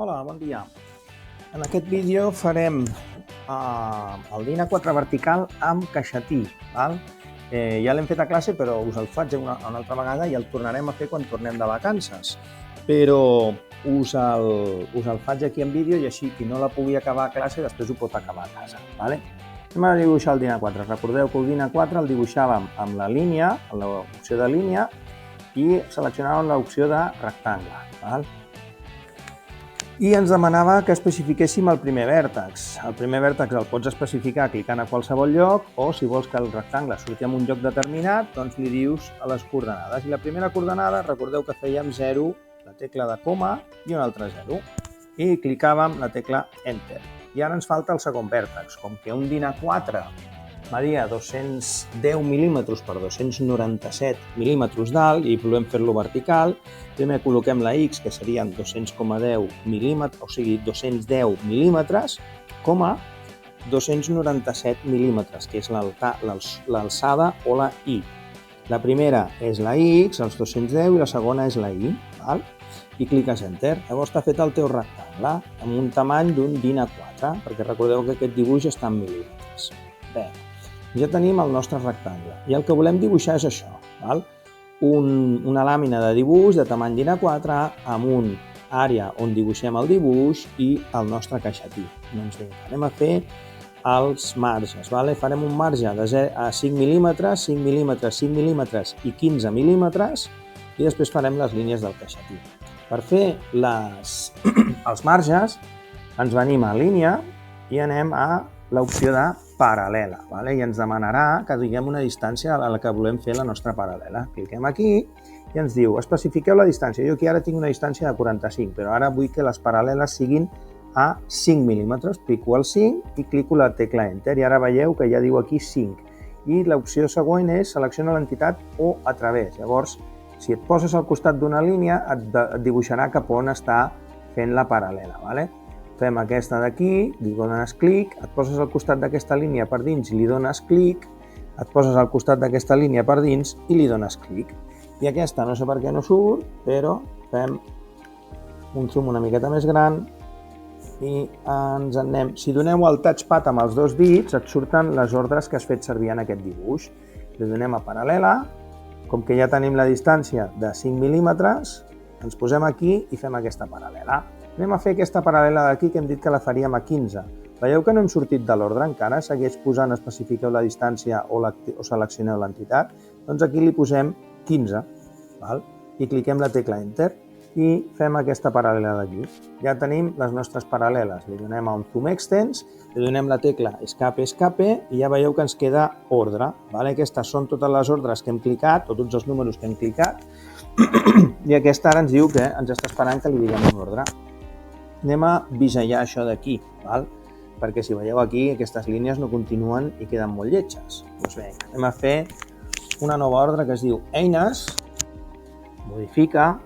Hola, bon dia. En aquest vídeo farem el DIN A4 vertical amb caixetí. Ja l'hem fet a classe, però us el faig una altra vegada i el tornarem a fer quan tornem de vacances. Però us el faig aquí en vídeo i així qui no la pugui acabar a classe després ho pot acabar a casa. Anem a dibuixar el DIN A4. Recordeu que el DIN A4 el dibuixàvem amb la línia, amb l'opció de línia, i seleccionàvem l'opció de rectangle. I ens demanava que especifiquéssim el primer vèrtex. El primer vèrtex el pots especificar clicant a qualsevol lloc o si vols que el rectangle surti en un lloc determinat, doncs li dius a les coordenades. I la primera coordenada, recordeu que fèiem 0, la tecla de coma i un altre 0. I clicàvem la tecla Enter. I ara ens falta el segon vèrtex. Com que un DIN A4 media 210 mil·límetres per 297 mil·límetres d'alt i volem fer-lo vertical, primer col·loquem la X, que serien 200,10 mil·límetres, o sigui, 210 mil·límetres, coma 297 mil·límetres, que és l'alçada o la Y. La primera és la X, els 210, i la segona és la Y. I cliques Enter. Llavors t'ha fet el teu rectangle amb un tamany d'un DIN A4, perquè recordeu que aquest dibuix està en mil·límetres. Bé, ja tenim el nostre rectangle i el que volem dibuixar és això, una làmina de dibuix de tamany DIN A4 amb una àrea on dibuixem el dibuix i el nostre caixetí. Doncs vinga, anem a fer els marges. Farem un marge de 5 mil·límetres, 5 mil·límetres, 5 mil·límetres i 15 mil·límetres i després farem les línies del caixetí. Per fer els marges ens venim a línia i anem a l'opció de paral·lela, i ens demanarà que diguem una distància a la que volem fer la nostra paral·lela. Cliquem aquí i ens diu, especifiqueu la distància. Jo aquí ara tinc una distància de 45, però ara vull que les paral·leles siguin a 5 mil·límetres. Pico el 5 i clico la tecla Enter i ara veieu que ja diu aquí 5. I l'opció següent és selecciona l'entitat o a través. Llavors, si et poses al costat d'una línia, et dibuixarà cap on està fent la paral·lela. Fem aquesta d'aquí, li dones clic, et poses al costat d'aquesta línia per dins i li dones clic, et poses al costat d'aquesta línia per dins i li dones clic. I aquesta no sé per què no surt, però fem un zoom una miqueta més gran i ens en anem. Si doneu el touchpad amb els dos dits, et surten les ordres que has fet servir en aquest dibuix. Li donem a paral·lela, com que ja tenim la distància de 5 mil·límetres, ens posem aquí i fem aquesta paral·lela. Anem a fer aquesta paral·lela d'aquí que hem dit que la faríem a 15. Veieu que no hem sortit de l'ordre encara? Segueix posant, especifiqueu la distància o seleccioneu l'entitat. Doncs aquí li posem 15. I cliquem la tecla Enter i fem aquesta paral·lela d'aquí. Ja tenim les nostres paral·leles. Li donem a un zoom extens, li donem la tecla Escape, Escape i ja veieu que ens queda ordre. Aquestes són totes les ordres que hem clicat, o tots els números que hem clicat, i aquesta ara ens diu que ens està esperant que li diguem un ordre. Anem a bisellar això d'aquí, perquè si veieu aquí aquestes línies no continuen i queden molt lletges. Doncs bé, anem a fer una nova ordre que es diu Eines, modifica,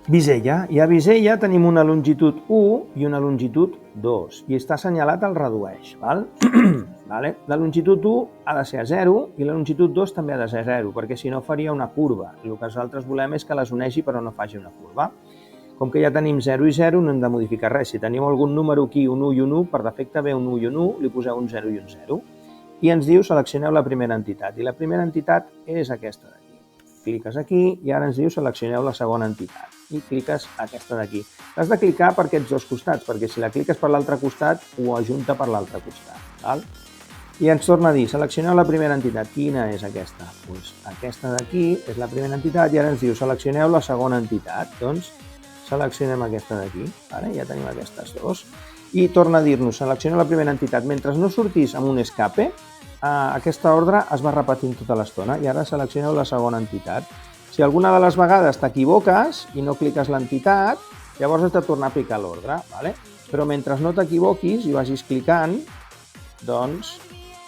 bisella. I a bisella tenim una longitud 1 i una longitud 2 i està assenyalat el redueix. La longitud 1 ha de ser a 0 i la longitud 2 també ha de ser a 0 perquè si no faria una curva. El que nosaltres volem és que les uneixi però no faci una curva. Com que ja tenim 0 i 0, no hem de modificar res. Si teniu algun número aquí, un 1 i un 1, per defecte ve un 1 i un 1, li poseu un 0 i un 0. I ens diu seleccioneu la primera entitat. I la primera entitat és aquesta d'aquí. Cliques aquí i ara ens diu seleccioneu la segona entitat. I cliques aquesta d'aquí. Has de clicar per aquests dos costats, perquè si la cliques per l'altre costat, ho ajunta per l'altre costat. I ens torna a dir, seleccioneu la primera entitat. Quina és aquesta? Doncs aquesta d'aquí és la primera entitat i ara ens diu seleccioneu la segona entitat. Doncs seleccionem aquesta d'aquí, ja tenim aquestes dues. I torna a dir-nos, seleccioneu la primera entitat. Mentre no sortís amb un escape, aquesta ordre es va repetint tota l'estona i ara seleccioneu la segona entitat. Si alguna de les vegades t'equivoques i no cliques l'entitat, llavors has de tornar a picar l'ordre. Però mentre no t'equivoquis i vagis clicant, doncs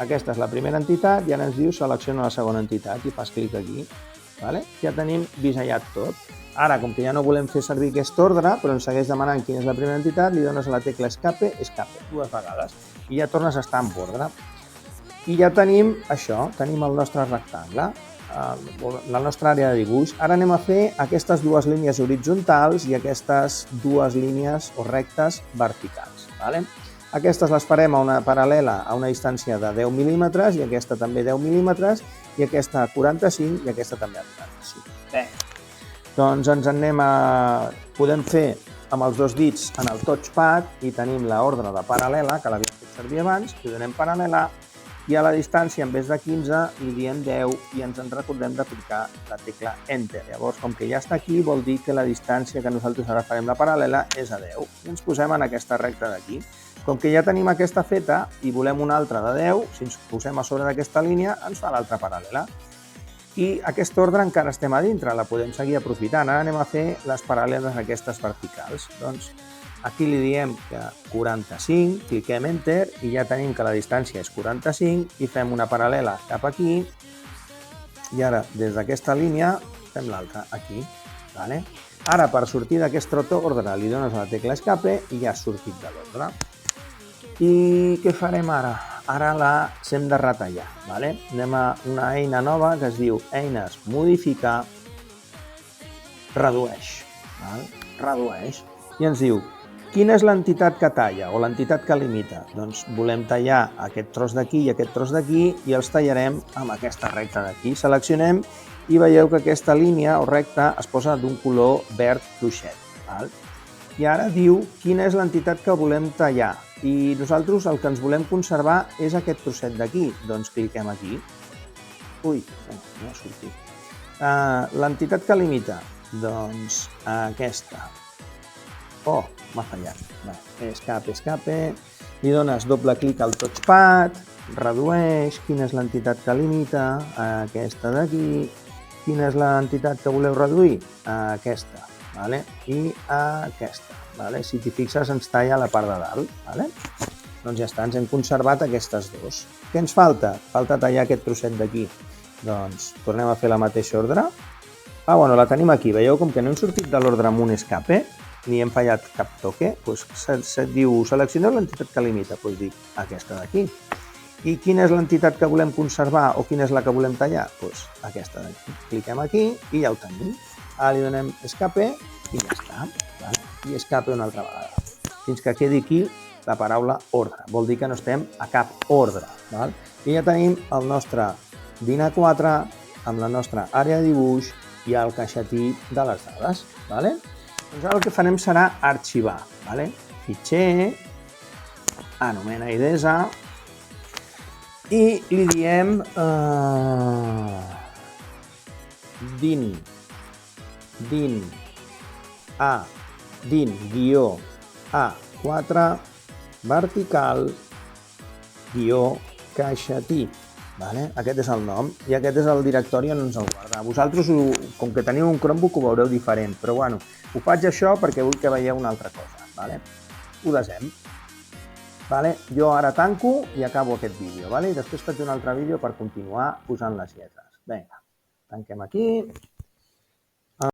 aquesta és la primera entitat i ara ens diu selecciona la segona entitat i fas clic aquí. Ja tenim bisellat tot. Ara, com que ja no volem fer servir aquest ordre, però ens segueix demanant quina és la primera entitat, li dones a la tecla Escape, Escape, dues vegades, i ja tornes a estar en ordre. I ja tenim això, tenim el nostre rectangle. la nostra àrea de dibuix. Ara anem a fer aquestes dues línies horitzontals i aquestes dues línies o rectes verticals. Aquestes les farem a una paral·lela a una distància de 10 mil·límetres i aquesta també 10 mil·límetres i aquesta a 45 i aquesta també a 45. Bé, doncs ens anem a... Podem fer amb els dos dits en el touchpad i tenim l'ordre de paral·lela, que l'havíem fet servir abans, i donem paral·lela i a la distància, en vez de 15, li diem 10 i ens en recordem d'aplicar la tecla Enter. Llavors, com que ja està aquí, vol dir que la distància que nosaltres ara farem la paral·lela és a 10. I ens posem en aquesta recta d'aquí. Com que ja tenim aquesta feta i volem una altra de 10, si ens posem a sobre d'aquesta línia, ens fa l'altra paral·lela. I aquest ordre encara estem a dintre, la podem seguir aprofitant. Ara anem a fer les paral·leles aquestes verticals. Doncs aquí li diem que 45, cliquem Enter i ja tenim que la distància és 45 i fem una paral·lela cap aquí i ara des d'aquesta línia fem l'altra aquí. Ara per sortir d'aquest ordre li dones la tecla Escape i ja has sortit de l'ordre. I què farem ara? Ara hem de retallar. Anem a una eina nova que es diu Eines, Modificar, Redueix. Redueix. I ens diu, quina és l'entitat que talla o l'entitat que limita? Doncs volem tallar aquest tros d'aquí i aquest tros d'aquí i els tallarem amb aquesta recta d'aquí. Seleccionem i veieu que aquesta línia o recta es posa d'un color verd fluixet. I ara diu quina és l'entitat que volem tallar. I nosaltres el que ens volem conservar és aquest trosset d'aquí. Doncs cliquem aquí. Ui, no ha sortit. L'entitat que limita? Doncs aquesta. Oh, m'ha fallat. Escape, escape. Li dones doble clic al touchpad, redueix, quina és l'entitat que limita? Aquesta d'aquí. Quina és l'entitat que voleu reduir? Aquesta. I aquesta. Si t'hi fixes ens talla la part de dalt. Doncs ja està, ens hem conservat aquestes dues. Què ens falta? Falta tallar aquest trosset d'aquí. Doncs tornem a fer la mateixa ordre. La tenim aquí. Veieu com que no hem sortit de l'ordre amb un escape, ni hem fallat cap toque, se't diu seleccioneu l'entitat que limita, doncs dic aquesta d'aquí. I quina és l'entitat que volem conservar o quina és la que volem tallar? Doncs aquesta d'aquí. Cliquem aquí i ja ho tenim. Ara li donem escape i ja està. I escape una altra vegada. Fins que quedi aquí la paraula ordre. Vol dir que no estem a cap ordre. I ja tenim el nostre DIN A4 amb la nostra àrea de dibuix i el caixetí de les dades. Doncs ara el que farem serà arxivar. Fitxer, anomena IDESA i li diem DIN guió A4 vertical guió caixetí. Aquest és el nom i aquest és el directori on ens el guarda. Vosaltres, com que teniu un Chromebook, ho veureu diferent, però ho faig això perquè vull que veieu una altra cosa. Ho desem. Jo ara tanco i acabo aquest vídeo. I després faig un altre vídeo per continuar posant les lletres. Vinga, tanquem aquí.